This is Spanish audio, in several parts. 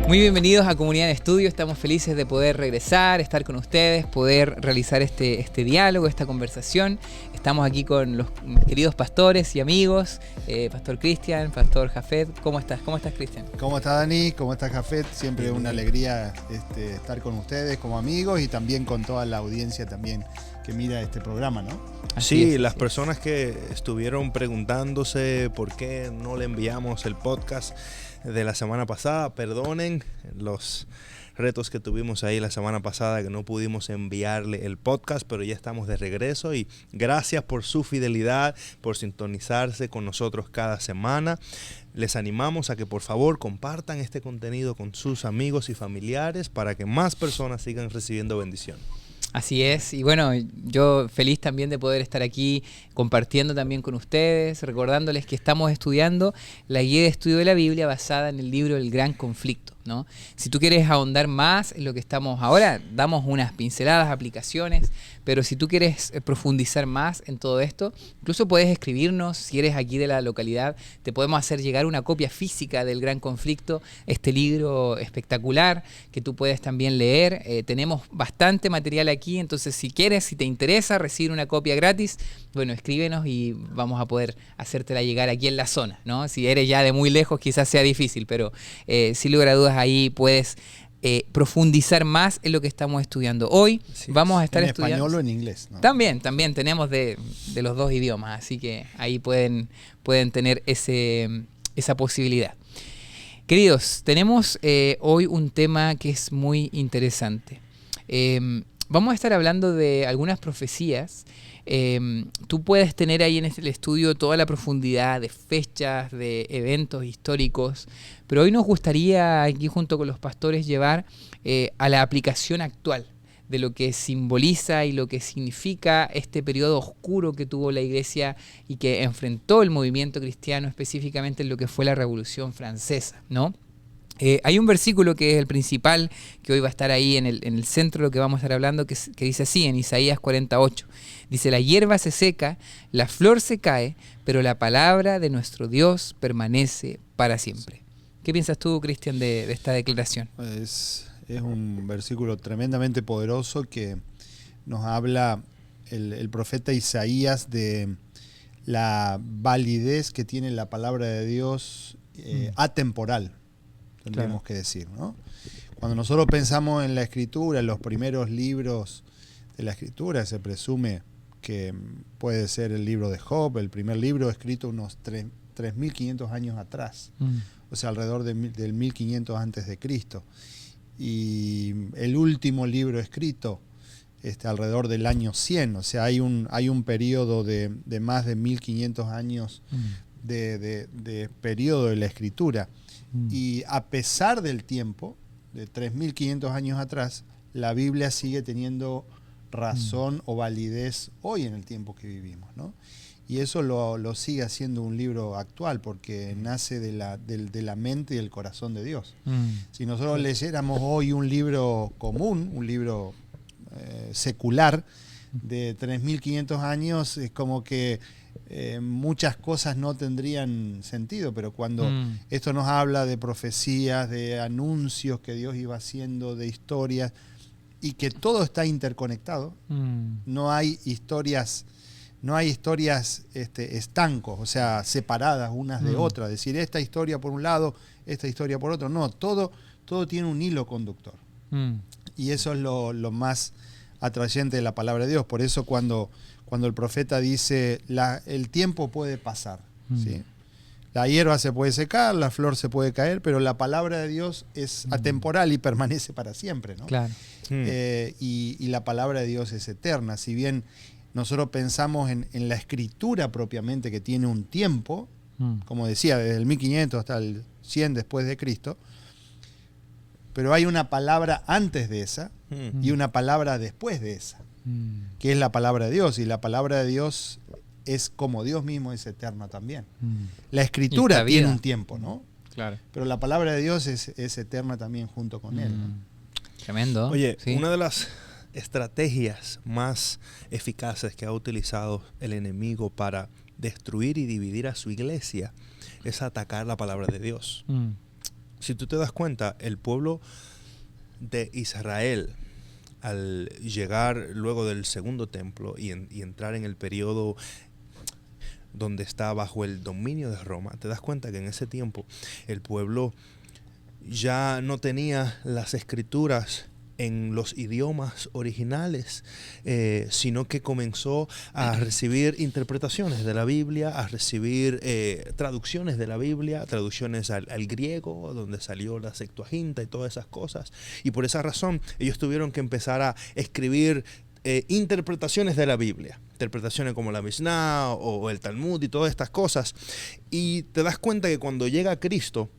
Muy bienvenidos a Comunidad en Estudio. Estamos felices de poder regresar, estar con ustedes, poder realizar este diálogo, esta conversación. Estamos aquí con mis queridos pastores y amigos, Pastor Cristian, Pastor Jafet. ¿Cómo estás? ¿Cómo estás, Cristian? ¿Cómo estás, Dani? ¿Cómo estás, Jafet? Siempre una alegría estar con ustedes como amigos y también con toda la audiencia también que mira este programa, ¿no? Sí, las personas que estuvieron preguntándose por qué no le enviamos el podcast de la semana pasada, perdonen los retos que tuvimos ahí la semana pasada, que no pudimos enviarle el podcast, pero ya estamos de regreso y gracias por su fidelidad, por sintonizarse con nosotros cada semana. Les animamos a que por favor compartan este contenido con sus amigos y familiares para que más personas sigan recibiendo bendición. Así es, y bueno, yo feliz también de poder estar aquí compartiendo también con ustedes, recordándoles que estamos estudiando la guía de estudio de la Biblia basada en el libro El Gran Conflicto, ¿no? Si tú quieres ahondar más en lo que estamos ahora, damos unas pinceladas, aplicaciones, pero si tú quieres profundizar más en todo esto, incluso puedes escribirnos, si eres aquí de la localidad, te podemos hacer llegar una copia física del Gran Conflicto, este libro espectacular que tú puedes también leer. Tenemos bastante material aquí, entonces si quieres, si te interesa recibir una copia gratis, bueno, escríbenos y vamos a poder hacértela llegar aquí en la zona, ¿no? Si eres ya de muy lejos quizás sea difícil, pero sin lugar a dudas ahí puedes profundizar más en lo que estamos estudiando. Hoy vamos a estar estudiando... ¿En español o en inglés? ¿No? También tenemos de los dos idiomas, así que ahí pueden tener esa posibilidad. Queridos, tenemos hoy un tema que es muy interesante. Vamos a estar hablando de algunas profecías. Tú puedes tener ahí en el estudio toda la profundidad de fechas, de eventos históricos, pero hoy nos gustaría aquí junto con los pastores llevar a la aplicación actual de lo que simboliza y lo que significa este periodo oscuro que tuvo la Iglesia y que enfrentó el movimiento cristiano específicamente en lo que fue la Revolución Francesa, ¿no? Hay un versículo que es el principal, que hoy va a estar ahí en el centro de lo que vamos a estar hablando, que dice así, en Isaías 48. Dice, la hierba se seca, la flor se cae, pero la palabra de nuestro Dios permanece para siempre. ¿Qué piensas tú, Cristian, de esta declaración? Es un versículo tremendamente poderoso que nos habla el profeta Isaías de la validez que tiene la palabra de Dios atemporal. Tendríamos que decir, ¿no? Cuando nosotros pensamos en la Escritura, en los primeros libros de la Escritura, se presume que puede ser el libro de Job, el primer libro escrito unos 3.500 años atrás, o sea, alrededor del 1500 antes de Cristo. Y el último libro escrito alrededor del año 100, o sea, hay un periodo de más de 1500 años de periodo de la Escritura. Y a pesar del tiempo, de 3.500 años atrás, la Biblia sigue teniendo razón o validez hoy en el tiempo que vivimos, ¿no? Y eso lo sigue haciendo un libro actual porque nace de la mente y el corazón de Dios. Si nosotros leyéramos hoy un libro común, un libro secular de 3.500 años, es como que muchas cosas no tendrían sentido, pero cuando esto nos habla de profecías, de anuncios que Dios iba haciendo, de historias, y que todo está interconectado, no hay historias estancos, o sea, separadas unas de otras, es decir, esta historia por un lado, esta historia por otro, no, todo tiene un hilo conductor. Y eso es lo más atrayente de la palabra de Dios. Por eso cuando el profeta dice, el tiempo puede pasar, ¿sí? La hierba se puede secar, la flor se puede caer, pero la palabra de Dios es atemporal y permanece para siempre, ¿no? Claro. Y la palabra de Dios es eterna. Si bien nosotros pensamos en la escritura propiamente que tiene un tiempo, como decía, desde el 1500 hasta el 100 después de Cristo, pero hay una palabra antes de esa y una palabra después de esa, que es la palabra de Dios, y la palabra de Dios es como Dios mismo es eterno también. La escritura tiene un tiempo, ¿no? Claro. Pero la palabra de Dios es eterna también junto con Él, ¿no? Tremendo. Oye, ¿sí? Una de las estrategias más eficaces que ha utilizado el enemigo para destruir y dividir a su iglesia es atacar la palabra de Dios. Si tú te das cuenta, el pueblo de Israel, al llegar luego del segundo templo y entrar en el periodo donde está bajo el dominio de Roma, te das cuenta que en ese tiempo el pueblo ya no tenía las escrituras en los idiomas originales, sino que comenzó a recibir interpretaciones de la Biblia, a recibir traducciones de la Biblia, traducciones al griego, donde salió la Septuaginta y todas esas cosas. Y por esa razón ellos tuvieron que empezar a escribir interpretaciones de la Biblia, interpretaciones como la Mishnah o el Talmud y todas estas cosas. Y te das cuenta que cuando llega Cristo,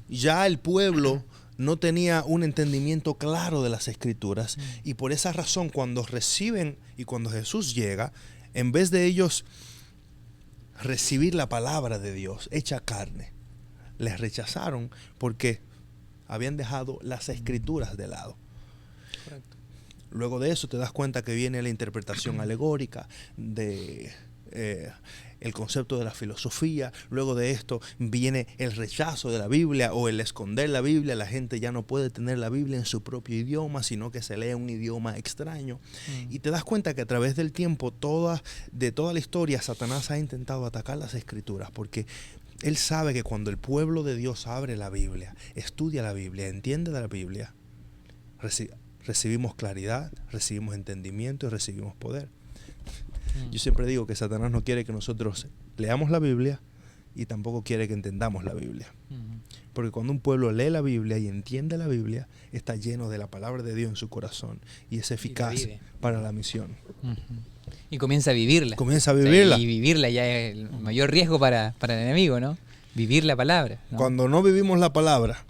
ya el pueblo no tenía un entendimiento claro de las escrituras, y por esa razón cuando reciben y cuando Jesús llega, en vez de ellos recibir la palabra de Dios hecha carne, les rechazaron porque habían dejado las escrituras de lado. Correcto. Luego de eso te das cuenta que viene la interpretación alegórica de el concepto de la filosofía. Luego de esto viene el rechazo de la Biblia o el esconder la Biblia. La gente ya no puede tener la Biblia en su propio idioma, sino que se lee un idioma extraño. Y te das cuenta que a través del tiempo, de toda la historia, Satanás ha intentado atacar las escrituras, porque él sabe que cuando el pueblo de Dios abre la Biblia, estudia la Biblia, entiende de la Biblia, recibimos claridad, recibimos entendimiento y recibimos poder. Yo siempre digo que Satanás no quiere que nosotros leamos la Biblia y tampoco quiere que entendamos la Biblia. Porque cuando un pueblo lee la Biblia y entiende la Biblia, está lleno de la palabra de Dios en su corazón y es eficaz para la misión. Y comienza a vivirla. Comienza a vivirla. O sea, y vivirla ya es el mayor riesgo para el enemigo, ¿no? Vivir la palabra, ¿no? Cuando no vivimos la palabra,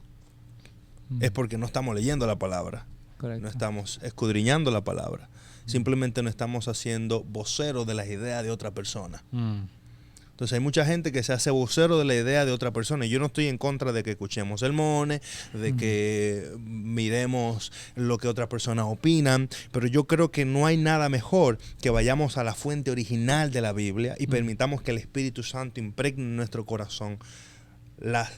es porque no estamos leyendo la palabra. Correcto. No estamos escudriñando la palabra. Simplemente no estamos haciendo vocero de las ideas de otra persona. Entonces hay mucha gente que se hace vocero de la idea de otra persona. Y yo no estoy en contra de que escuchemos sermones, de que miremos lo que otras personas opinan, pero yo creo que no hay nada mejor que vayamos a la fuente original de la Biblia y permitamos que el Espíritu Santo impregne en nuestro corazón la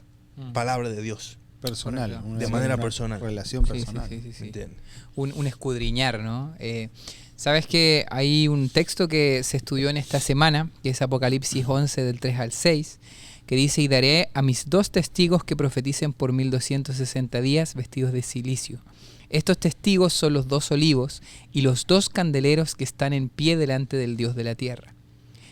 palabra de Dios. Personal. De manera personal. Relación personal. Sí. Un escudriñar, ¿no? Sabes que hay un texto que se estudió en esta semana, que es Apocalipsis 11 del 3 al 6, que dice: y daré a mis 2 testigos que profeticen por 1260 días vestidos de cilicio. Estos testigos son los 2 olivos y los 2 candeleros que están en pie delante del Dios de la tierra.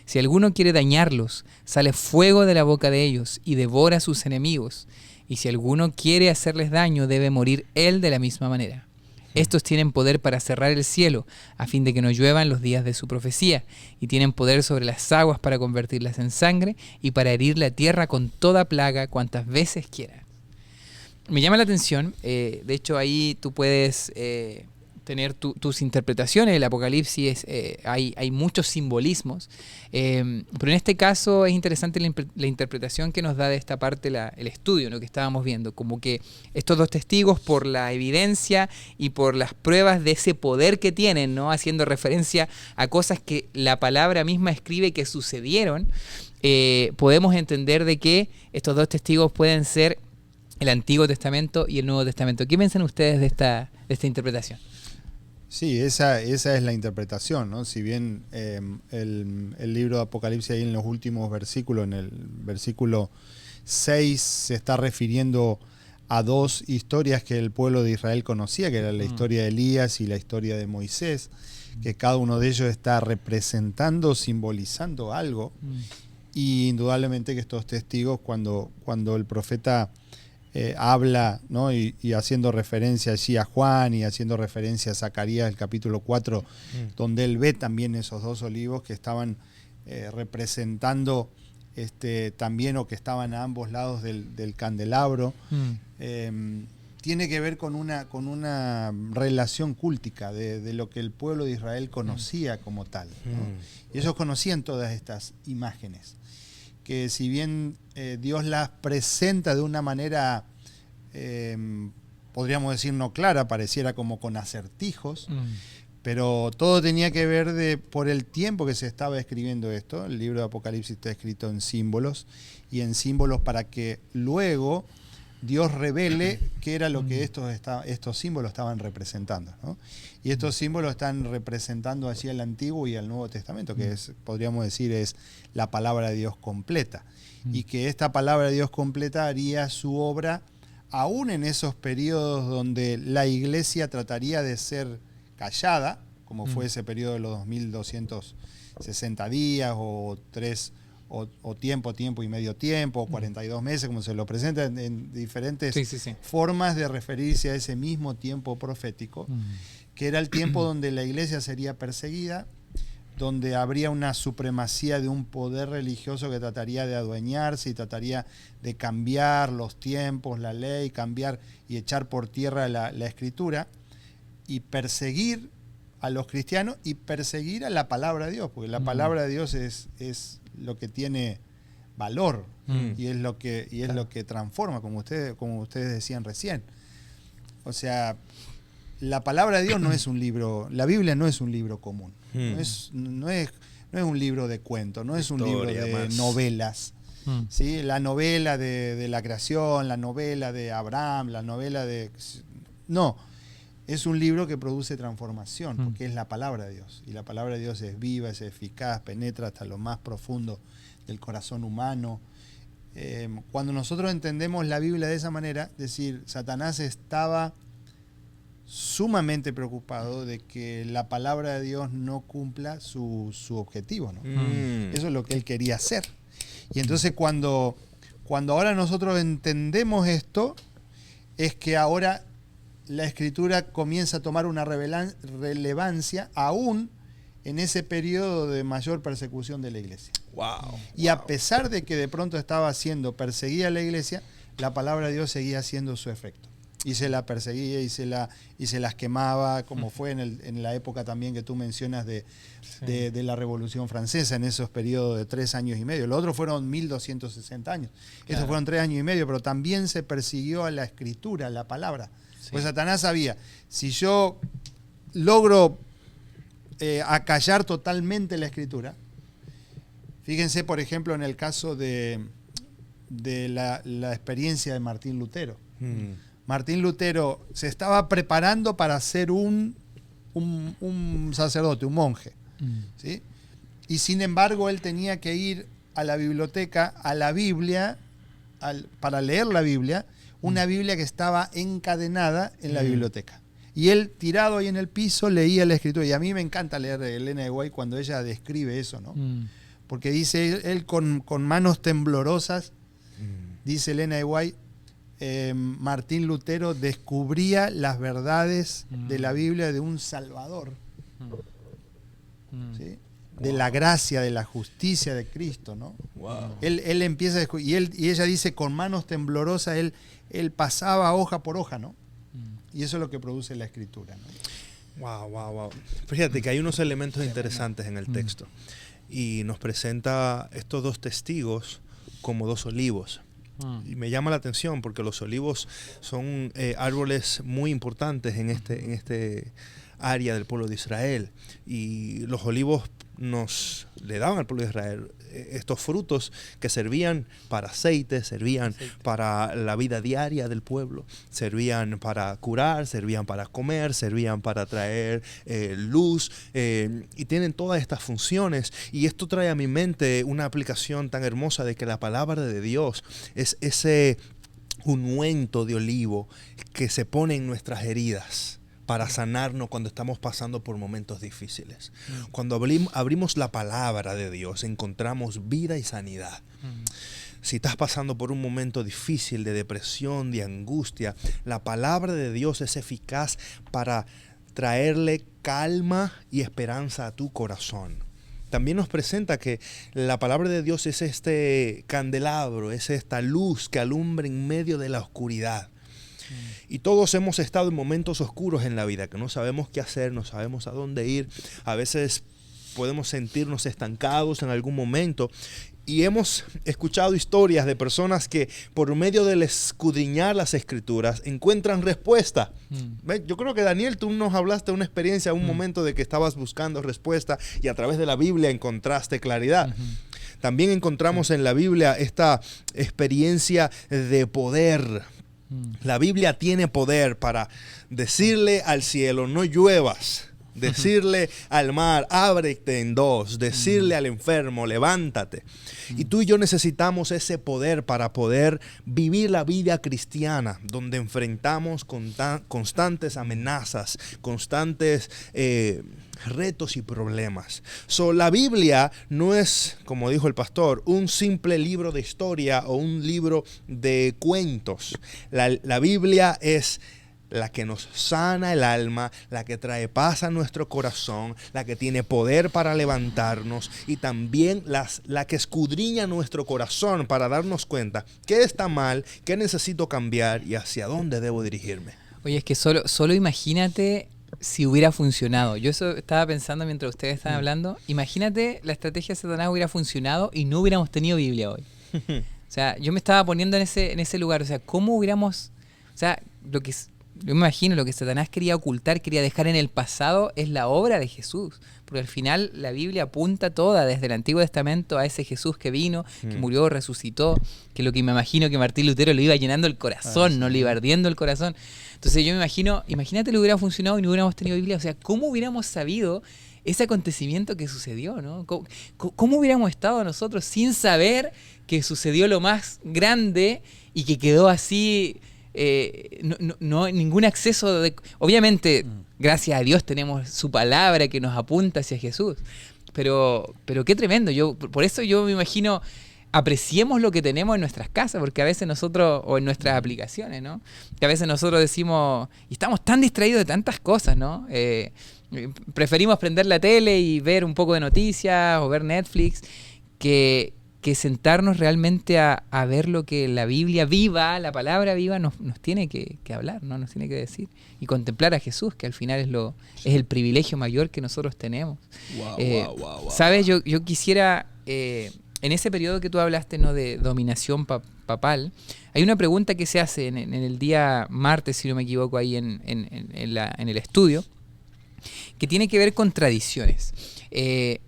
Si alguno quiere dañarlos, sale fuego de la boca de ellos y devora a sus enemigos. Y si alguno quiere hacerles daño, debe morir él de la misma manera. Estos tienen poder para cerrar el cielo, a fin de que no llueva en los días de su profecía, y tienen poder sobre las aguas para convertirlas en sangre, y para herir la tierra con toda plaga cuantas veces quieran. Me llama la atención, de hecho ahí tú puedes tener tus interpretaciones. El Apocalipsis hay muchos simbolismos, pero en este caso es interesante la interpretación que nos da de esta parte el estudio, lo que estábamos viendo, como que estos 2 testigos, por la evidencia y por las pruebas de ese poder que tienen, ¿no? Haciendo referencia a cosas que la palabra misma escribe que sucedieron, podemos entender de que estos 2 testigos pueden ser el Antiguo Testamento y el Nuevo Testamento. ¿Qué piensan ustedes de esta interpretación? Sí, esa es la interpretación, ¿no? Si bien el libro de Apocalipsis, ahí en los últimos versículos, en el versículo 6, se está refiriendo a 2 historias que el pueblo de Israel conocía, que era la historia de Elías y la historia de Moisés, que cada uno de ellos está representando, simbolizando algo, y indudablemente que estos testigos, cuando el profeta habla, ¿no? y haciendo referencia allí a Juan y haciendo referencia a Zacarías, el capítulo 4, donde él ve también esos 2 olivos que estaban representando también, o que estaban a ambos lados del candelabro, tiene que ver con una relación cúltica de lo que el pueblo de Israel conocía como tal, ¿no? Y ellos conocían todas estas imágenes, que si bien Dios las presenta de una manera, podríamos decir no clara, pareciera como con acertijos, pero todo tenía que ver por el tiempo que se estaba escribiendo esto. El libro de Apocalipsis está escrito en símbolos, y en símbolos para que luego Dios revele qué era lo que estos símbolos estaban representando, ¿no? Y estos símbolos están representando allí el Antiguo y el Nuevo Testamento, que es, podríamos decir, es la palabra de Dios completa. Y que esta palabra de Dios completa haría su obra aún en esos periodos donde la iglesia trataría de ser callada, como fue ese periodo de los 2260 días o tiempo y medio tiempo, o 42 meses, como se lo presenta en diferentes formas de referirse a ese mismo tiempo profético, que era el tiempo donde la iglesia sería perseguida, donde habría una supremacía de un poder religioso que trataría de adueñarse y trataría de cambiar los tiempos, la ley, cambiar y echar por tierra la escritura y perseguir a los cristianos y perseguir a la palabra de Dios, porque la palabra de Dios es lo que tiene valor y es lo que transforma, como ustedes decían recién. O sea, la palabra de Dios no es un libro, la Biblia no es un libro común, no es un libro de cuentos, no es un libro de novelas. ¿Sí? La novela de la creación, la novela de Abraham, la novela de... No, es un libro que produce transformación, porque es la palabra de Dios. Y la palabra de Dios es viva, es eficaz, penetra hasta lo más profundo del corazón humano. Cuando nosotros entendemos la Biblia de esa manera, es decir, Satanás estaba sumamente preocupado de que la palabra de Dios no cumpla su objetivo, ¿no? Eso es lo que él quería hacer. Y entonces cuando ahora nosotros entendemos esto, es que ahora la Escritura comienza a tomar una relevancia aún en ese periodo de mayor persecución de la iglesia. Y a pesar de que de pronto estaba siendo perseguida la iglesia, la palabra de Dios seguía haciendo su efecto. Y se la perseguía y se las quemaba, como fue en la época también que tú mencionas de la Revolución Francesa, en esos periodos de 3 años y medio. Los otros fueron 1260 años. Estos fueron 3 años y medio, pero también se persiguió a la Escritura, a la palabra. Pues Satanás sabía, si yo logro acallar totalmente la Escritura, fíjense por ejemplo en el caso de la experiencia de Martín Lutero. Martín Lutero se estaba preparando para ser un sacerdote, un monje. ¿Sí? Y sin embargo él tenía que ir a la biblioteca, a la Biblia, para leer la Biblia, una Biblia que estaba encadenada en la biblioteca. Y él, tirado ahí en el piso, leía la Escritura. Y a mí me encanta leer de Elena de White cuando ella describe eso, ¿no? Porque dice él con manos temblorosas, dice Elena de White, Martín Lutero descubría las verdades de la Biblia de un Salvador, ¿sí? De la gracia, de la justicia de Cristo, ¿no? Él empieza a descubrir, y ella dice con manos temblorosas, él pasaba hoja por hoja, ¿no? Y eso es lo que produce la Escritura, ¿no? Wow. Fíjate que hay unos elementos interesantes en el texto y nos presenta estos 2 testigos como 2 olivos. Y me llama la atención porque los olivos son árboles muy importantes en este área del pueblo de Israel, y los olivos le daban al pueblo de Israel estos frutos que servían para aceite, servían para la vida diaria del pueblo, servían para curar, servían para comer, servían para traer luz, y tienen todas estas funciones. Y esto trae a mi mente una aplicación tan hermosa de que la palabra de Dios es ese ungüento de olivo que se pone en nuestras heridas para sanarnos cuando estamos pasando por momentos difíciles. Cuando abrimos la palabra de Dios, encontramos vida y sanidad. Si estás pasando por un momento difícil de depresión, de angustia, la palabra de Dios es eficaz para traerle calma y esperanza a tu corazón. También nos presenta que la palabra de Dios es este candelabro, es esta luz que alumbra en medio de la oscuridad. Y todos hemos estado en momentos oscuros en la vida, que no sabemos qué hacer, no sabemos a dónde ir. A veces podemos sentirnos estancados en algún momento. Y hemos escuchado historias de personas que por medio del escudriñar las Escrituras encuentran respuesta. Yo creo que Daniel, tú nos hablaste de una experiencia, un momento de que estabas buscando respuesta y a través de la Biblia encontraste claridad. También encontramos en la Biblia esta experiencia de poder La Biblia tiene poder para decirle al cielo, no lluevas. Decirle al mar, ábrete en dos. Decirle al enfermo, levántate. Y tú y yo necesitamos ese poder para poder vivir la vida cristiana, donde enfrentamos constantes amenazas, constantes retos y problemas. La Biblia no es, como dijo el pastor, un simple libro de historia o un libro de cuentos. La Biblia es la que nos sana el alma, la que trae paz a nuestro corazón, la que tiene poder para levantarnos y también la que escudriña nuestro corazón para darnos cuenta qué está mal, qué necesito cambiar y hacia dónde debo dirigirme. Oye, es que solo imagínate si hubiera funcionado. Yo eso estaba pensando mientras ustedes estaban hablando. Imagínate la estrategia de Satanás hubiera funcionado y no hubiéramos tenido Biblia hoy. O sea, yo me estaba poniendo en ese lugar. O sea, ¿cómo hubiéramos...? O sea, yo me imagino lo que Satanás quería ocultar, quería dejar en el pasado, es la obra de Jesús. Porque al final la Biblia apunta toda desde el Antiguo Testamento a ese Jesús que vino, que murió, resucitó, que lo que me imagino que Martín Lutero lo iba llenando el corazón, no le iba ardiendo el corazón. Entonces yo me imagino, imagínate lo hubiera funcionado y no hubiéramos tenido Biblia. O sea, ¿cómo hubiéramos sabido ese acontecimiento que sucedió, ¿no? ¿Cómo hubiéramos estado nosotros sin saber que sucedió lo más grande y que quedó así... no ningún acceso obviamente gracias a Dios tenemos su palabra que nos apunta hacia Jesús, pero qué tremendo. Por eso yo me imagino, apreciemos lo que tenemos en nuestras casas, porque a veces nosotros, o en nuestras aplicaciones, ¿no? Que a veces nosotros decimos, y estamos tan distraídos de tantas cosas, ¿no? Preferimos prender la tele y ver un poco de noticias o ver Netflix que sentarnos realmente a ver lo que la Biblia viva, la palabra viva, nos tiene que hablar, ¿no? Nos tiene que decir. Y contemplar a Jesús, que al final es el privilegio mayor que nosotros tenemos. Wow. ¿Sabes? Yo quisiera, en ese periodo que tú hablaste, ¿no? De dominación papal, hay una pregunta que se hace en el día martes, si no me equivoco, ahí en el estudio, que tiene que ver con tradiciones.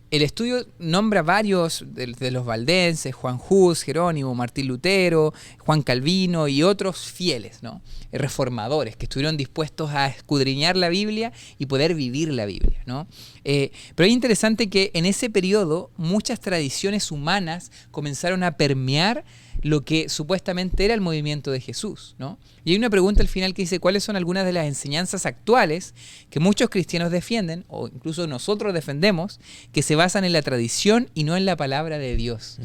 El estudio nombra varios de los valdenses, Juan Hus, Jerónimo, Martín Lutero, Juan Calvino y otros fieles, ¿no? Reformadores que estuvieron dispuestos a escudriñar la Biblia y poder vivir la Biblia, ¿no? Pero es interesante que en ese periodo muchas tradiciones humanas comenzaron a permear lo que supuestamente era el movimiento de Jesús, ¿no? Y hay una pregunta al final que dice, ¿cuáles son algunas de las enseñanzas actuales que muchos cristianos defienden, o incluso nosotros defendemos, que se basan en la tradición y no en la palabra de Dios?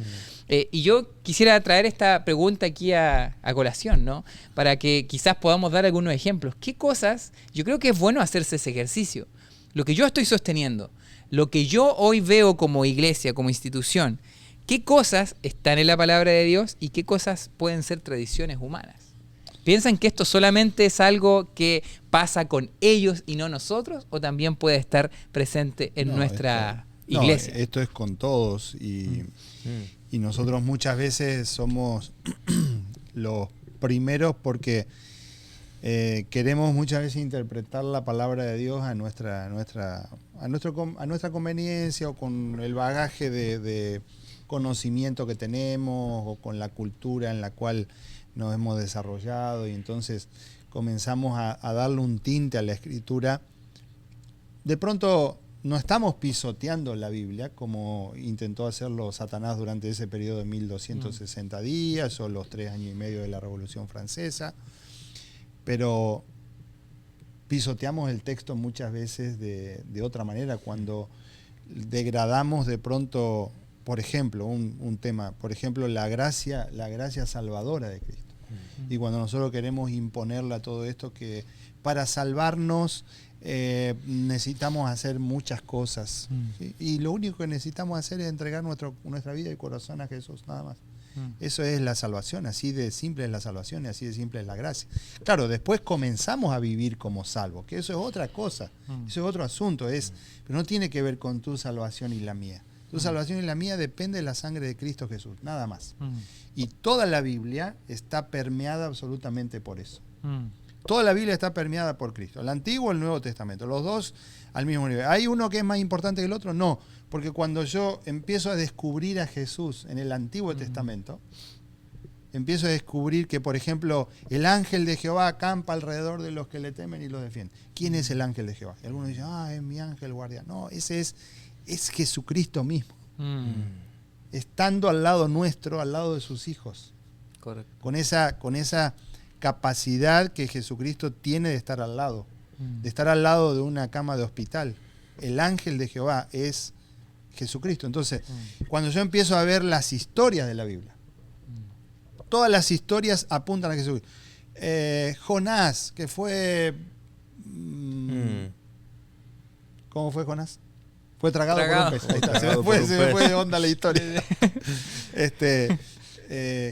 Y yo quisiera traer esta pregunta aquí a colación, ¿no? Para que quizás podamos dar algunos ejemplos. ¿Qué cosas? Yo creo que es bueno hacerse ese ejercicio. Lo que yo estoy sosteniendo, lo que yo hoy veo como iglesia, como institución, ¿qué cosas están en la palabra de Dios y qué cosas pueden ser tradiciones humanas? ¿Piensan que esto solamente es algo que pasa con ellos y no nosotros? ¿O también puede estar presente en nuestra iglesia? Esto es con todos y nosotros muchas veces somos los primeros porque queremos muchas veces interpretar la palabra de Dios a nuestra conveniencia o con el bagaje de conocimiento que tenemos o con la cultura en la cual nos hemos desarrollado, y entonces comenzamos a darle un tinte a la escritura. De pronto no estamos pisoteando la Biblia como intentó hacerlo Satanás durante ese periodo de 1260 días o los 3 años y medio de la Revolución Francesa, pero pisoteamos el texto muchas veces de otra manera, cuando degradamos de pronto, por ejemplo, un tema, por ejemplo, la gracia salvadora de Cristo. Y cuando nosotros queremos imponerle a todo esto que para salvarnos necesitamos hacer muchas cosas, ¿sí? Y lo único que necesitamos hacer es entregar nuestra vida y corazón a Jesús, nada más. Eso es la salvación, así de simple es la salvación y así de simple es la gracia. Claro, después comenzamos a vivir como salvos, que eso es otra cosa, eso es otro asunto, pero no tiene que ver con tu salvación y la mía. Tu salvación y la mía depende de la sangre de Cristo Jesús, nada más. Y toda la Biblia está permeada absolutamente por eso. Toda la Biblia está permeada por Cristo, el Antiguo y el Nuevo Testamento, los dos al mismo nivel. ¿Hay uno que es más importante que el otro? No, porque cuando yo empiezo a descubrir a Jesús en el Antiguo Testamento, empiezo a descubrir que, por ejemplo, el ángel de Jehová acampa alrededor de los que le temen y los defiende. ¿Quién es el ángel de Jehová? Y algunos dicen, es mi ángel guardián. No, ese es Jesucristo mismo. Estando al lado nuestro, al lado de sus hijos. Correcto. Con esa capacidad que Jesucristo tiene de estar al lado. De estar al lado de una cama de hospital. El ángel de Jehová es Jesucristo. Entonces, cuando yo empiezo a ver las historias de la Biblia, todas las historias apuntan a Jesucristo. Jonás, que fue... ¿Cómo fue Jonás? Fue tragado por un pez. Ahí está, se me fue de onda la historia.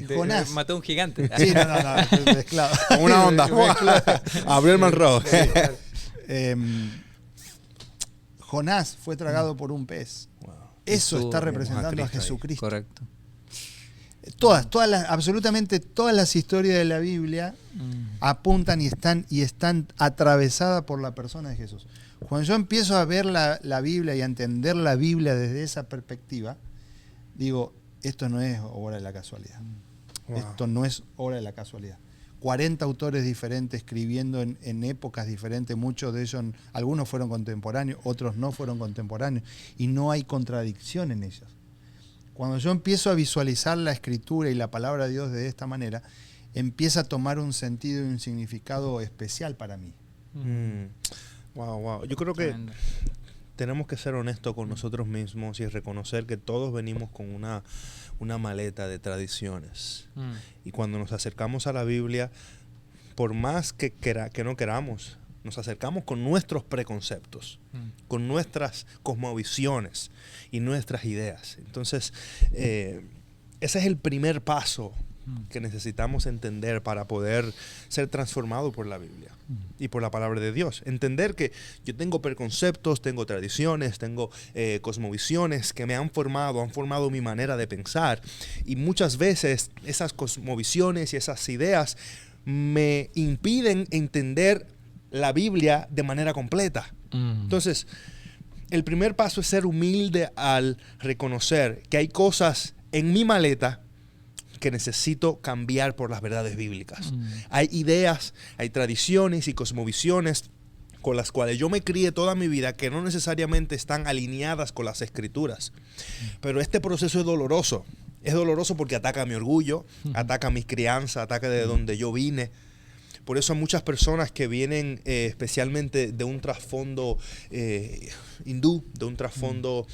Jonás. Mató a un gigante. Sí, no, mezclado. Con una onda. Abrió el mar rojo. Jonás fue tragado por un pez. Wow. Eso está representando a Jesucristo. Correcto. Absolutamente todas las historias de la Biblia apuntan y están atravesadas por la persona de Jesús. Cuando yo empiezo a ver la Biblia y a entender la Biblia desde esa perspectiva, digo, esto no es obra de la casualidad. Wow. Esto no es obra de la casualidad. 40 autores diferentes escribiendo en épocas diferentes, muchos de ellos, algunos fueron contemporáneos, otros no fueron contemporáneos, y no hay contradicción en ellos. Cuando yo empiezo a visualizar la Escritura y la palabra de Dios de esta manera, empieza a tomar un sentido y un significado especial para mí. Wow. Yo creo que tenemos que ser honestos con nosotros mismos y reconocer que todos venimos con una maleta de tradiciones. Y cuando nos acercamos a la Biblia, por más que no queramos, nos acercamos con nuestros preconceptos, con nuestras cosmovisiones y nuestras ideas. Entonces, ese es el primer paso que necesitamos entender para poder ser transformados por la Biblia y por la palabra de Dios. Entender que yo tengo preconceptos, tengo tradiciones, tengo cosmovisiones que me han formado mi manera de pensar, y muchas veces esas cosmovisiones y esas ideas me impiden entender la Biblia de manera completa. Entonces, el primer paso es ser humilde al reconocer que hay cosas en mi maleta que necesito cambiar por las verdades bíblicas. Hay ideas, hay tradiciones y cosmovisiones con las cuales yo me crié toda mi vida que no necesariamente están alineadas con las Escrituras. Pero este proceso es doloroso. Es doloroso porque ataca mi orgullo, ataca mi crianza, ataca de donde yo vine. Por eso hay muchas personas que vienen especialmente de un trasfondo hindú, de un trasfondo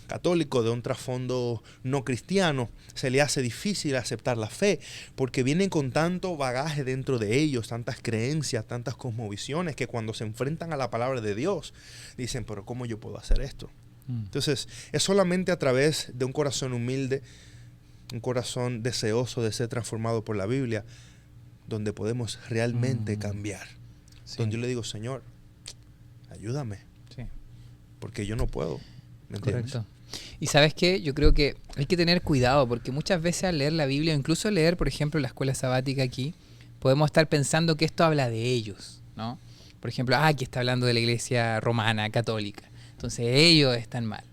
católico, de un trasfondo no cristiano, se le hace difícil aceptar la fe porque vienen con tanto bagaje dentro de ellos, tantas creencias, tantas cosmovisiones, que cuando se enfrentan a la palabra de Dios dicen, pero ¿cómo yo puedo hacer esto? Entonces, es solamente a través de un corazón humilde, un corazón deseoso de ser transformado por la Biblia, donde podemos realmente cambiar. Sí. Donde yo le digo, Señor, ayúdame. Sí. Porque yo no puedo. ¿Me entiendes? Correcto. Y ¿sabes qué? Yo creo que hay que tener cuidado, porque muchas veces al leer la Biblia, incluso leer, por ejemplo, la escuela sabática aquí, podemos estar pensando que esto habla de ellos, ¿no? Por ejemplo, aquí está hablando de la iglesia romana, católica. Entonces ellos están mal.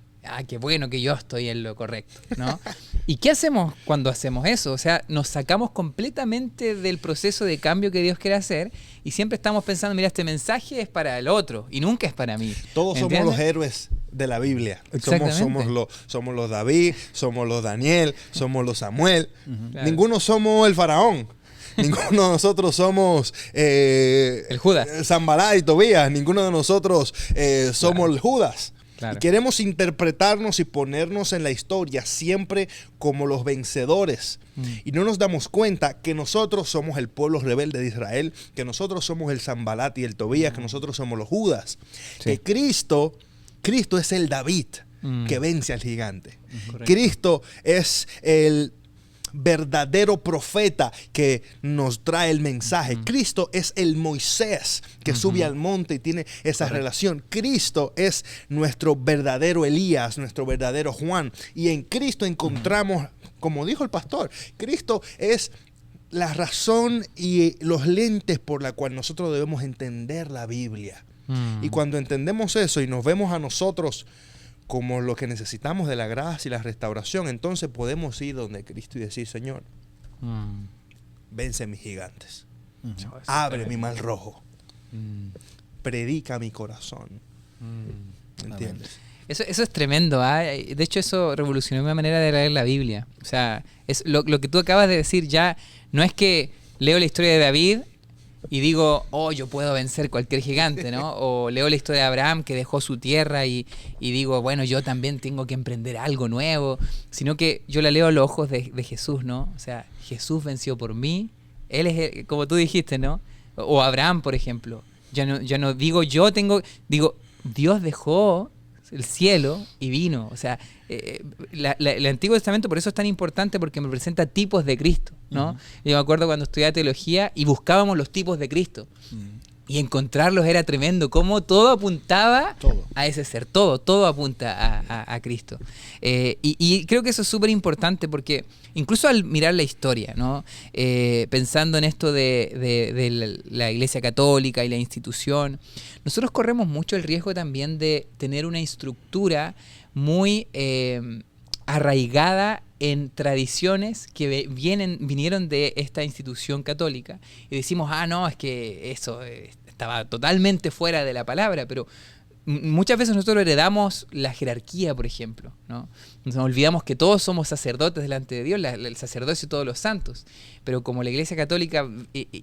Qué bueno que yo estoy en lo correcto, ¿no? ¿Y qué hacemos cuando hacemos eso? O sea, nos sacamos completamente del proceso de cambio que Dios quiere hacer y siempre estamos pensando, mira, este mensaje es para el otro y nunca es para mí. Todos somos los héroes de la Biblia. Somos los David, somos los Daniel, somos los Samuel. Claro. Ninguno somos el faraón. Ninguno de nosotros somos el Judas. Zambalá y Tobías. Ninguno de nosotros somos el Judas. Claro. Y queremos interpretarnos y ponernos en la historia siempre como los vencedores. Y no nos damos cuenta que nosotros somos el pueblo rebelde de Israel, que nosotros somos el Zambalat y el Tobías, que nosotros somos los Judas. Sí. Que Cristo es el David que vence al gigante. Correcto. Cristo es el verdadero profeta que nos trae el mensaje. Cristo es el Moisés que sube al monte y tiene esa relación. Cristo es nuestro verdadero Elías, nuestro verdadero Juan. Y en Cristo encontramos, como dijo el pastor, Cristo es la razón y los lentes por la cual nosotros debemos entender la Biblia. Y cuando entendemos eso y nos vemos a nosotros como lo que necesitamos de la gracia y la restauración, entonces podemos ir donde Cristo y decir, Señor, Vence mis gigantes. Ujú. Abre mi mar rojo. Mm. Predica mi corazón. ¿Entiendes? Eso es tremendo, ¿ah? De hecho, eso revolucionó mi manera de leer la Biblia. O sea, es lo que tú acabas de decir ya no es que leo la historia de David y digo, oh, yo puedo vencer cualquier gigante, ¿no? O leo la historia de Abraham que dejó su tierra y digo, bueno, yo también tengo que emprender algo nuevo. Sino que yo la leo a los ojos de Jesús, ¿no? O sea, Jesús venció por mí. Él es, como tú dijiste, ¿no? O Abraham, por ejemplo. Ya no digo digo, Dios dejó el cielo y vino. O sea, el Antiguo Testamento por eso es tan importante, porque me presenta tipos de Cristo, ¿no? Uh-huh. Yo me acuerdo cuando estudiaba teología y buscábamos los tipos de Cristo. Uh-huh. Y encontrarlos era tremendo, cómo todo apuntaba a ese ser, todo apunta a Cristo. Y creo que eso es súper importante, porque incluso al mirar la historia, ¿no? Pensando en esto de la Iglesia Católica y la institución, nosotros corremos mucho el riesgo también de tener una estructura muy arraigada en tradiciones que vinieron de esta institución católica, y decimos, no, es que eso estaba totalmente fuera de la palabra, pero muchas veces nosotros heredamos la jerarquía, por ejemplo, ¿no? Nos olvidamos que todos somos sacerdotes delante de Dios, el sacerdocio y todos los santos, pero como la Iglesia Católica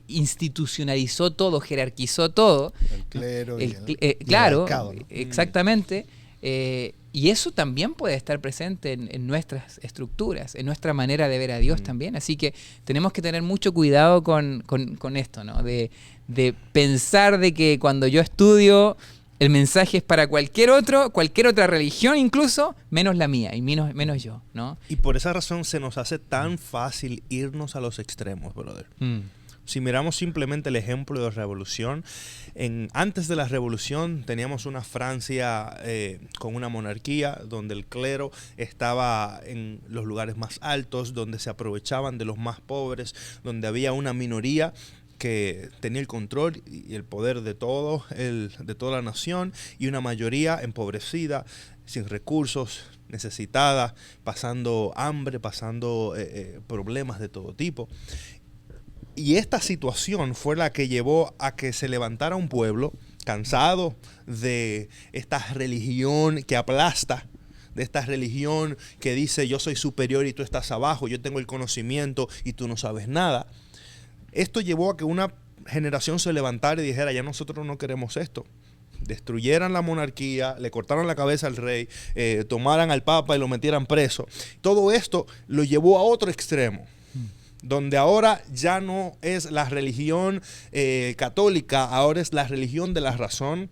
institucionalizó todo, jerarquizó todo, el clero claro, el mercado, ¿no? Exactamente. Y eso también puede estar presente en nuestras estructuras, en nuestra manera de ver a Dios también. Así que tenemos que tener mucho cuidado con esto, ¿no? De pensar de que cuando yo estudio, el mensaje es para cualquier otra religión incluso, menos la mía y menos yo, ¿no? Y por esa razón se nos hace tan fácil irnos a los extremos, brother. Si miramos simplemente el ejemplo de la revolución, antes de la revolución teníamos una Francia con una monarquía donde el clero estaba en los lugares más altos, donde se aprovechaban de los más pobres, donde había una minoría que tenía el control y el poder de toda la nación, y una mayoría empobrecida, sin recursos, necesitada, pasando hambre, pasando problemas de todo tipo. Y esta situación fue la que llevó a que se levantara un pueblo cansado de esta religión que aplasta, de esta religión que dice yo soy superior y tú estás abajo, yo tengo el conocimiento y tú no sabes nada. Esto llevó a que una generación se levantara y dijera, ya nosotros no queremos esto. Destruyeran la monarquía, le cortaran la cabeza al rey, tomaran al papa y lo metieran preso. Todo esto lo llevó a otro extremo, donde ahora ya no es la religión católica, ahora es la religión de la razón,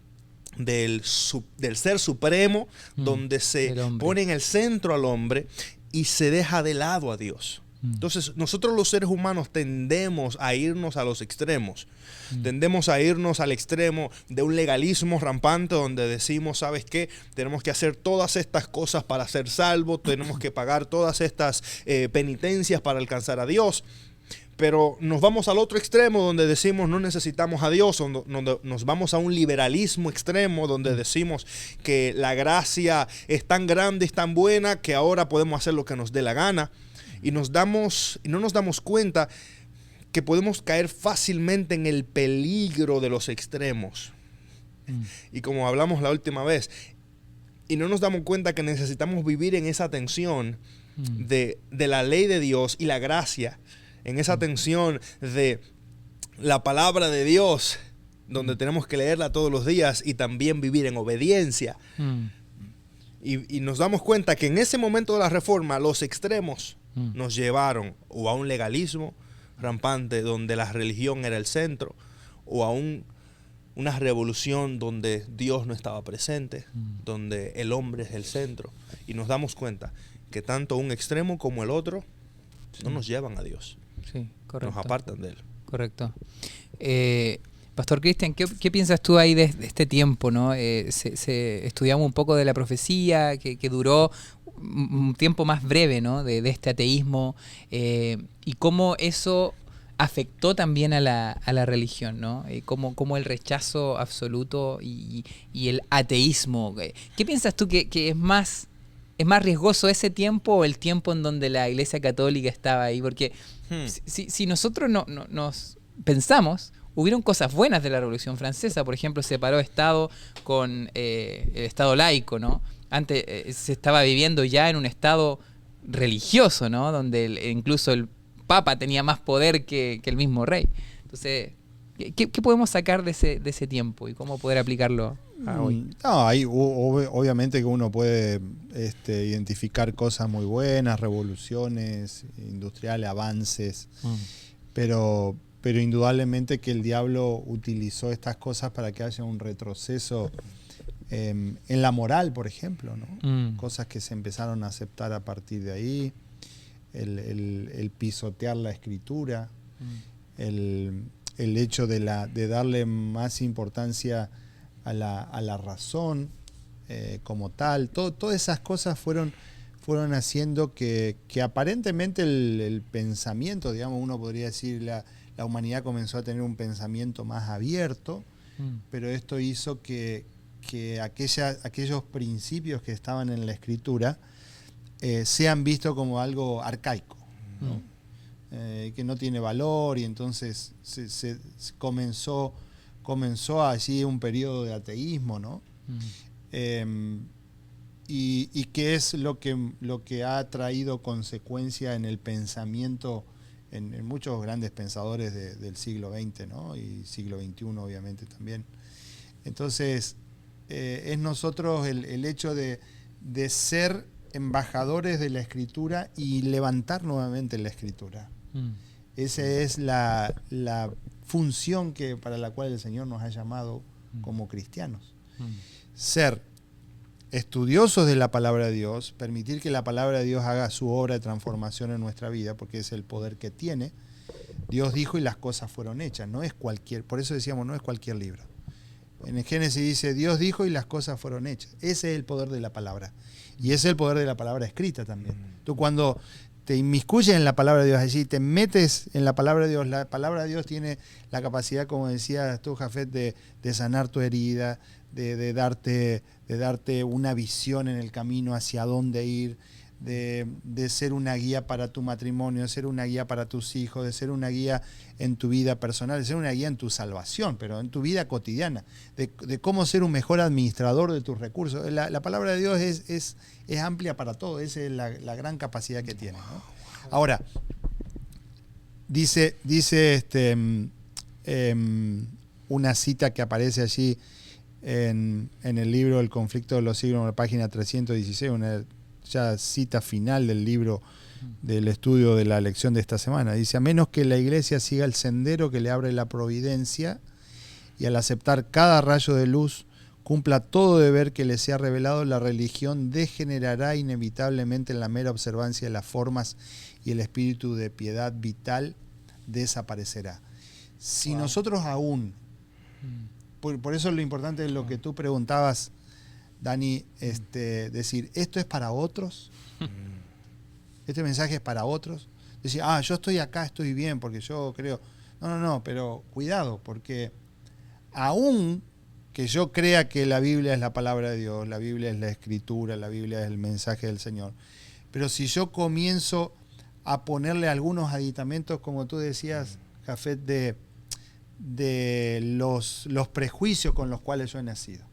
del ser supremo, donde se pone en el centro al hombre y se deja de lado a Dios. Entonces, nosotros los seres humanos tendemos a irnos a los extremos. Tendemos a irnos al extremo de un legalismo rampante donde decimos, ¿sabes qué? Tenemos que hacer todas estas cosas para ser salvos, tenemos que pagar todas estas penitencias para alcanzar a Dios. Pero nos vamos al otro extremo donde decimos no necesitamos a Dios, donde nos vamos a un liberalismo extremo donde decimos que la gracia es tan grande, es tan buena que ahora podemos hacer lo que nos dé la gana. Y no nos damos cuenta que podemos caer fácilmente en el peligro de los extremos. Y como hablamos la última vez, y no nos damos cuenta que necesitamos vivir en esa tensión de la ley de Dios y la gracia, en esa tensión de la palabra de Dios, donde tenemos que leerla todos los días y también vivir en obediencia. Y nos damos cuenta que en ese momento de la reforma, los extremos nos llevaron o a un legalismo rampante donde la religión era el centro, o a una revolución donde Dios no estaba presente, donde el hombre es el centro. Y nos damos cuenta que tanto un extremo como el otro no nos llevan a Dios. Sí, correcto. Nos apartan de Él. Correcto. Pastor Cristian, ¿qué piensas tú ahí de este tiempo, ¿no? Estudiamos un poco de la profecía que duró un tiempo más breve, ¿no? de este ateísmo, y cómo eso afectó también a la religión, ¿no? Cómo el rechazo absoluto y el ateísmo. ¿Qué piensas tú que es más riesgoso ese tiempo o el tiempo en donde la Iglesia Católica estaba ahí? Porque Si nosotros nos pensamos, hubieron cosas buenas de la Revolución Francesa. Por ejemplo, separó Estado con el Estado laico, ¿no? Antes se estaba viviendo ya en un Estado religioso, ¿no? Donde incluso el Papa tenía más poder que el mismo rey. Entonces, ¿qué podemos sacar de ese tiempo y cómo poder aplicarlo a hoy? No, ahí obviamente que uno puede identificar cosas muy buenas, revoluciones industriales, avances, pero indudablemente que el diablo utilizó estas cosas para que haya un retroceso en la moral, por ejemplo, ¿no? Cosas que se empezaron a aceptar a partir de ahí, el pisotear la escritura, el hecho de darle más importancia a la razón como tal. Todas esas cosas fueron haciendo que aparentemente el pensamiento, digamos, uno podría decir, la humanidad comenzó a tener un pensamiento más abierto, pero esto hizo que aquellos principios que estaban en la escritura sean vistos como algo arcaico, ¿no? Que no tiene valor, y entonces se comenzó allí un periodo de ateísmo, ¿no? Y que es lo que ha traído consecuencia en el pensamiento en muchos grandes pensadores del siglo XX, ¿no? Y siglo XXI obviamente también. Entonces es nosotros el hecho de ser embajadores de la Escritura y levantar nuevamente la Escritura. Esa es la función para la cual el Señor nos ha llamado como cristianos. Ser estudiosos de la palabra de Dios, permitir que la palabra de Dios haga su obra de transformación en nuestra vida, porque es el poder que tiene. Dios dijo y las cosas fueron hechas. No es por eso decíamos, no es cualquier libro. En el Génesis dice, Dios dijo y las cosas fueron hechas. Ese es el poder de la palabra. Y ese es el poder de la palabra escrita también. Tú cuando te inmiscuyes en la palabra de Dios, allí te metes en la palabra de Dios, la palabra de Dios tiene la capacidad, como decías tú, Jafet, de sanar tu herida, de darte una visión en el camino hacia dónde ir, de ser una guía para tu matrimonio, de ser una guía para tus hijos, de ser una guía en tu vida personal, de ser una guía en tu salvación, pero en tu vida cotidiana, de cómo ser un mejor administrador de tus recursos. La palabra de Dios es amplia para todo, esa es la gran capacidad que tiene, ¿no? Ahora, dice una cita que aparece allí en el libro El conflicto de los siglos, en la página 316, una ya cita final del libro del estudio de la lección de esta semana. Dice, a menos que la iglesia siga el sendero que le abre la providencia y al aceptar cada rayo de luz cumpla todo deber que le sea revelado, la religión degenerará inevitablemente en la mera observancia de las formas y el espíritu de piedad vital desaparecerá. Si nosotros aún, por eso lo importante es lo que tú preguntabas, Dani, decir, ¿esto es para otros? ¿Este mensaje es para otros? Decir, yo estoy acá, estoy bien, porque yo creo. No, pero cuidado, porque aún que yo crea que la Biblia es la palabra de Dios, la Biblia es la Escritura, la Biblia es el mensaje del Señor, pero si yo comienzo a ponerle algunos aditamentos, como tú decías, Jafet, de los prejuicios con los cuales yo he nacido,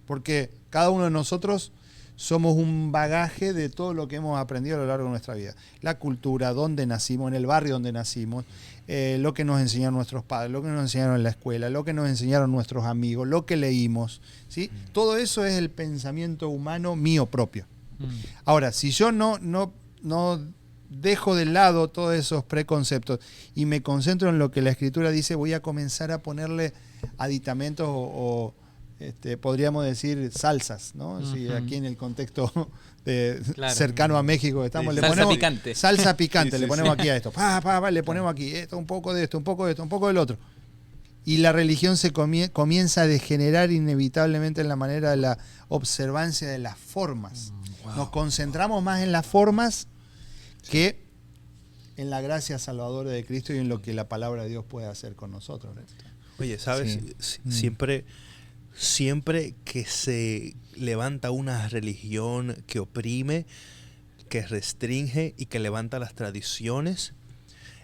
porque cada uno de nosotros somos un bagaje de todo lo que hemos aprendido a lo largo de nuestra vida. La cultura, dónde nacimos, en el barrio donde nacimos, lo que nos enseñaron nuestros padres, lo que nos enseñaron en la escuela, lo que nos enseñaron nuestros amigos, lo que leímos, ¿sí? Todo eso es el pensamiento humano mío propio. Ahora, si yo no dejo de lado todos esos preconceptos y me concentro en lo que la Escritura dice, voy a comenzar a ponerle aditamentos o podríamos decir salsas, ¿no? Si aquí en el contexto cercano a México estamos, le ponemos picante. Salsa picante, le ponemos aquí a esto, le ponemos aquí esto, un poco de esto, un poco de esto, un poco del otro. Y la religión se comienza a degenerar inevitablemente en la manera de la observancia de las formas. Nos concentramos más en las formas que en la gracia salvadora de Cristo y en lo que la palabra de Dios puede hacer con nosotros. Oye, ¿sabes? Sí. Siempre que se levanta una religión que oprime, que restringe y que levanta las tradiciones,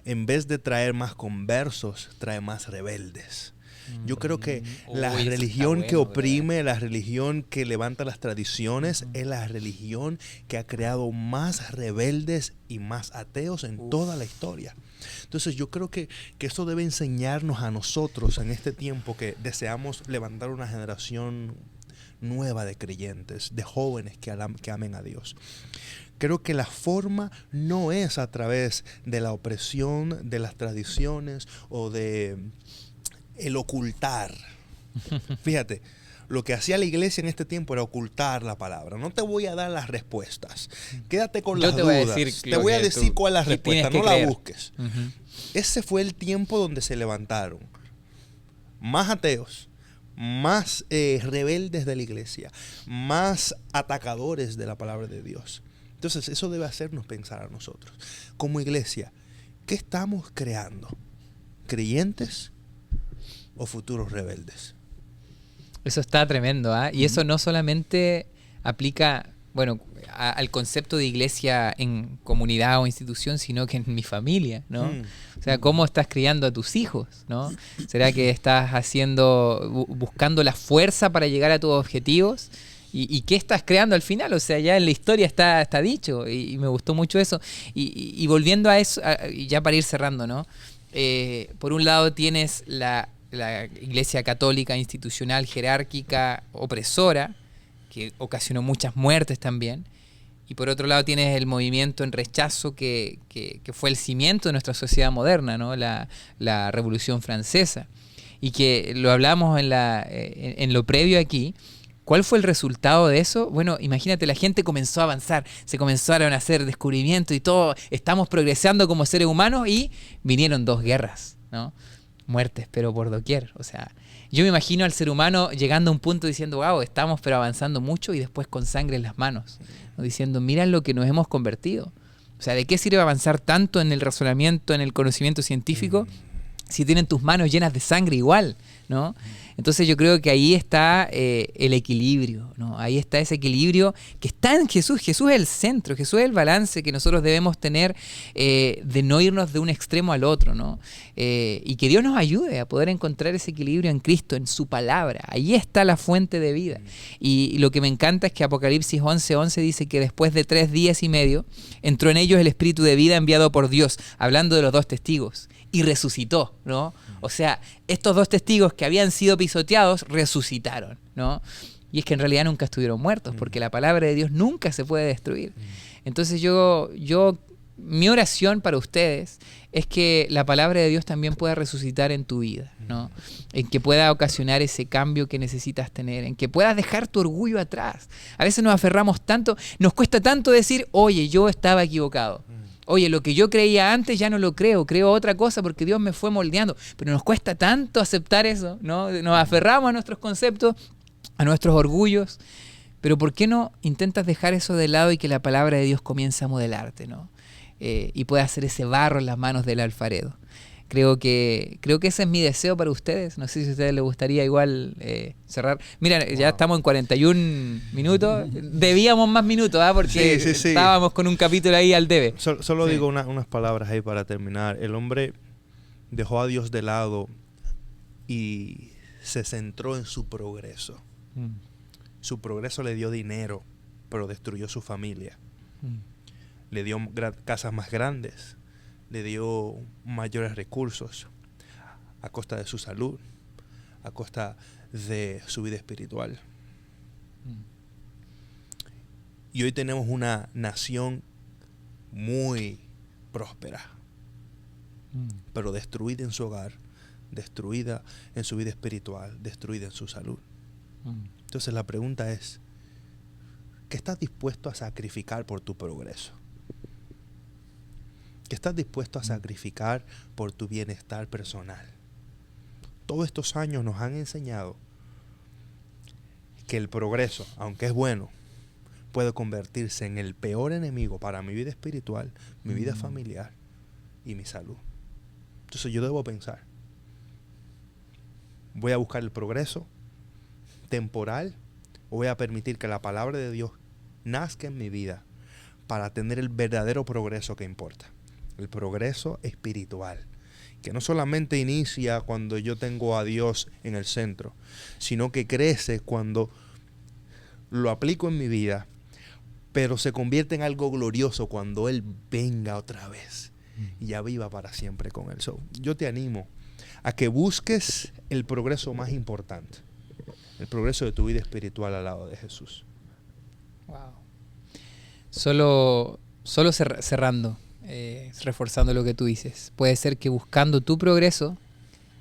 en vez de traer más conversos, trae más rebeldes. Yo creo que la Uy, eso religión está que bueno, oprime, la religión que levanta las tradiciones, es la religión que ha creado más rebeldes y más ateos en toda la historia. Entonces yo creo que esto debe enseñarnos a nosotros en este tiempo que deseamos levantar una generación nueva de creyentes, de jóvenes que amen a Dios. Creo que la forma no es a través de la opresión, de las tradiciones o de el ocultar. Fíjate, lo que hacía la iglesia en este tiempo era ocultar la palabra. No te voy a dar las respuestas. Quédate con las dudas. Te voy a decir cuál es la respuesta. No la busques. Ese fue el tiempo donde se levantaron más ateos, más rebeldes de la iglesia, más atacadores de la palabra de Dios. Entonces eso debe hacernos pensar a nosotros. Como iglesia, ¿qué estamos creando? ¿Creyentes o futuros rebeldes? Eso está tremendo, ¿ah? Y eso no solamente aplica, bueno, al concepto de iglesia en comunidad o institución, sino que en mi familia, ¿no? O sea, ¿cómo estás criando a tus hijos, ¿no? ¿Será que estás buscando la fuerza para llegar a tus objetivos? ¿Y qué estás creando al final? O sea, ya en la historia está dicho, y me gustó mucho eso. Y volviendo a eso, ya para ir cerrando, ¿no? Por un lado tienes la iglesia católica institucional, jerárquica, opresora, que ocasionó muchas muertes también. Y por otro lado tienes el movimiento en rechazo que fue el cimiento de nuestra sociedad moderna, ¿no? La Revolución Francesa. Y que lo hablamos en lo previo aquí. ¿Cuál fue el resultado de eso? Bueno, imagínate, la gente comenzó a avanzar, se comenzaron a hacer descubrimientos y todo, estamos progresando como seres humanos y vinieron 2 guerras, ¿no? Muertes, pero por doquier. O sea, yo me imagino al ser humano llegando a un punto diciendo, wow, estamos pero avanzando mucho, y después con sangre en las manos, ¿no? Diciendo, mira lo que nos hemos convertido. O sea, ¿de qué sirve avanzar tanto en el razonamiento, en el conocimiento científico, si tienen tus manos llenas de sangre igual, ¿no? Entonces yo creo que ahí está el equilibrio, ¿no? Ahí está ese equilibrio que está en Jesús. Jesús es el centro, Jesús es el balance que nosotros debemos tener, de no irnos de un extremo al otro, ¿no? Y que Dios nos ayude a poder encontrar ese equilibrio en Cristo, en su palabra. Ahí está la fuente de vida. Y lo que me encanta es que Apocalipsis 11:11 dice que después de 3 días y medio entró en ellos el Espíritu de vida enviado por Dios, hablando de los 2 testigos, y resucitó, ¿no? O sea, estos 2 testigos que habían sido pisoteados resucitaron, ¿no? Y es que en realidad nunca estuvieron muertos, porque la palabra de Dios nunca se puede destruir. Entonces mi oración para ustedes es que la palabra de Dios también pueda resucitar en tu vida, ¿no? En que pueda ocasionar ese cambio que necesitas tener, en que puedas dejar tu orgullo atrás. A veces nos aferramos tanto, nos cuesta tanto decir, oye, yo estaba equivocado. Oye, lo que yo creía antes ya no lo creo otra cosa porque Dios me fue moldeando. Pero nos cuesta tanto aceptar eso, ¿no? Nos aferramos a nuestros conceptos, a nuestros orgullos. Pero ¿por qué no intentas dejar eso de lado y que la palabra de Dios comience a modelarte, ¿no? Y pueda hacer ese barro en las manos del alfarero. Creo que ese es mi deseo para ustedes. No sé si a ustedes les gustaría igual cerrar. Mira, ya estamos en 41 minutos. Debíamos más minutos, ¿ah? Porque estábamos con un capítulo ahí al debe. Solo digo unas palabras ahí para terminar. El hombre dejó a Dios de lado y se centró en su progreso. Su progreso le dio dinero, pero destruyó su familia. Le dio casas más grandes, le dio mayores recursos a costa de su salud, a costa de su vida espiritual. Y hoy tenemos una nación muy próspera, pero destruida en su hogar, destruida en su vida espiritual, destruida en su salud. Entonces la pregunta es, ¿qué estás dispuesto a sacrificar por tu progreso? ¿Qué estás dispuesto a sacrificar por tu bienestar personal? Todos estos años nos han enseñado que el progreso, aunque es bueno, puede convertirse en el peor enemigo para mi vida espiritual, mi vida familiar y mi salud. Entonces yo debo pensar, ¿voy a buscar el progreso temporal o voy a permitir que la palabra de Dios nazca en mi vida para tener el verdadero progreso que importa? el progreso espiritual, que no solamente inicia cuando yo tengo a Dios en el centro, sino que crece cuando lo aplico en mi vida, pero se convierte en algo glorioso cuando Él venga otra vez y ya viva para siempre con Él. So, yo te animo a que busques el progreso más importante, el progreso de tu vida espiritual al lado de Jesús. Wow. Solo cerrando, reforzando lo que tú dices, puede ser que buscando tu progreso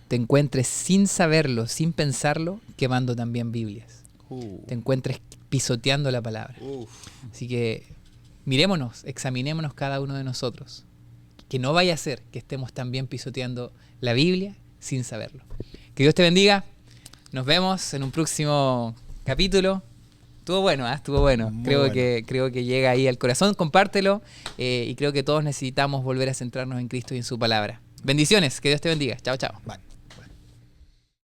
te encuentres sin saberlo, sin pensarlo, quemando también Biblias. Te encuentres pisoteando la palabra. Así que mirémonos, examinémonos cada uno de nosotros. Que no vaya a ser que estemos también pisoteando la Biblia sin saberlo. Que Dios te bendiga. Nos vemos en un próximo capítulo. Estuvo bueno, ¿eh? Estuvo bueno. Creo que llega ahí al corazón. Compártelo. Y creo que todos necesitamos volver a centrarnos en Cristo y en su palabra. Bendiciones. Que Dios te bendiga. Chao, chao. Bye.